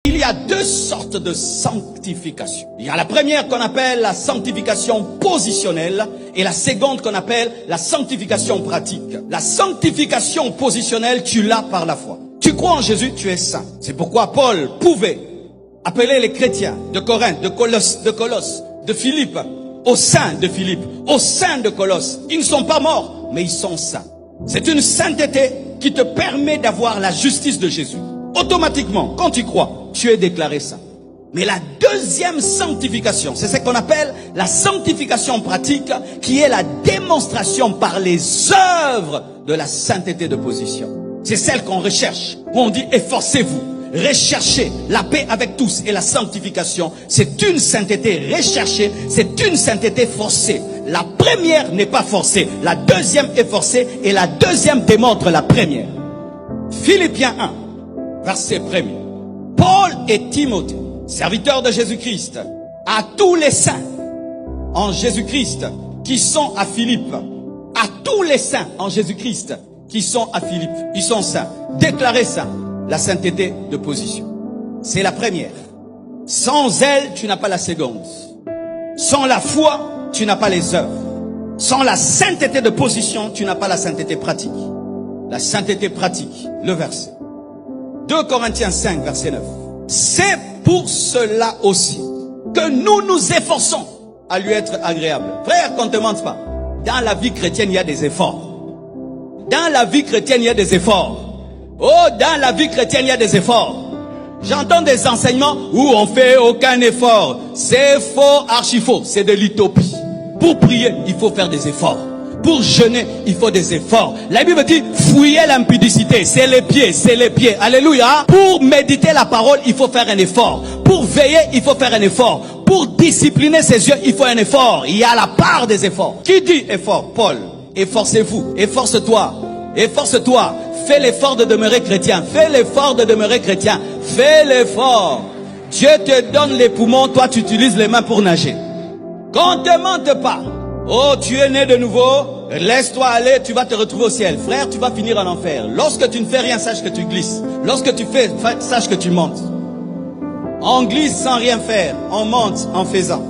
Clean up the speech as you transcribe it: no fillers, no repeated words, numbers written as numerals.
Il y a deux sortes de sanctification. Il y a la première qu'on appelle la sanctification positionnelle et la seconde qu'on appelle la sanctification pratique. La sanctification positionnelle, tu l'as par la foi. Tu crois en Jésus, tu es saint. C'est pourquoi Paul pouvait appeler les chrétiens de Corinthe, de Colosse, de Philippe, aux saints de Philippe, aux saints de Colosse. Ils ne sont pas morts, mais ils sont saints. C'est une sainteté qui te permet d'avoir la justice de Jésus. Automatiquement, quand tu crois, tu es déclaré saint. Mais la deuxième sanctification, c'est ce qu'on appelle la sanctification pratique, qui est la démonstration par les œuvres de la sainteté de position. C'est celle qu'on recherche, où on dit efforcez-vous, recherchez la paix avec tous et la sanctification. C'est une sainteté recherchée, c'est une sainteté forcée. La première n'est pas forcée, la deuxième est forcée et la deuxième démontre la première. Philippiens 1. Verset 1er. Paul et Timothée, serviteurs de Jésus-Christ, à tous les saints en Jésus-Christ qui sont à Philippe, à tous les saints en Jésus-Christ qui sont à Philippe, ils sont saints, déclarés saints, la sainteté de position. C'est la première. Sans elle, tu n'as pas la seconde. Sans la foi, tu n'as pas les œuvres. Sans la sainteté de position, tu n'as pas la sainteté pratique. La sainteté pratique, le verset. 2 Corinthiens 5, verset 9. C'est pour cela aussi que nous nous efforçons à lui être agréable. Frère, qu'on ne te mente pas. Dans la vie chrétienne, il y a des efforts. Dans la vie chrétienne, il y a des efforts. Oh, dans la vie chrétienne, il y a des efforts. J'entends des enseignements où on fait aucun effort. C'est faux, archi faux. C'est de l'utopie. Pour prier, il faut faire des efforts. Pour jeûner, il faut des efforts. La Bible dit, fouillez l'impudicité. C'est les pieds, c'est les pieds. Alléluia. Pour méditer la parole, il faut faire un effort. Pour veiller, il faut faire un effort. Pour discipliner ses yeux, il faut un effort. Il y a la part des efforts. Qui dit effort? Paul. Efforcez-vous. Efforce-toi. Efforce-toi. Fais l'effort de demeurer chrétien. Fais l'effort de demeurer chrétien. Fais l'effort. Dieu te donne les poumons, toi tu utilises les mains pour nager. Qu'on ne te mente pas. Oh, tu es né de nouveau, laisse-toi aller, tu vas te retrouver au ciel. Frère, tu vas finir en enfer. Lorsque tu ne fais rien, sache que tu glisses. Lorsque tu fais, sache que tu montes. On glisse sans rien faire, on monte en faisant.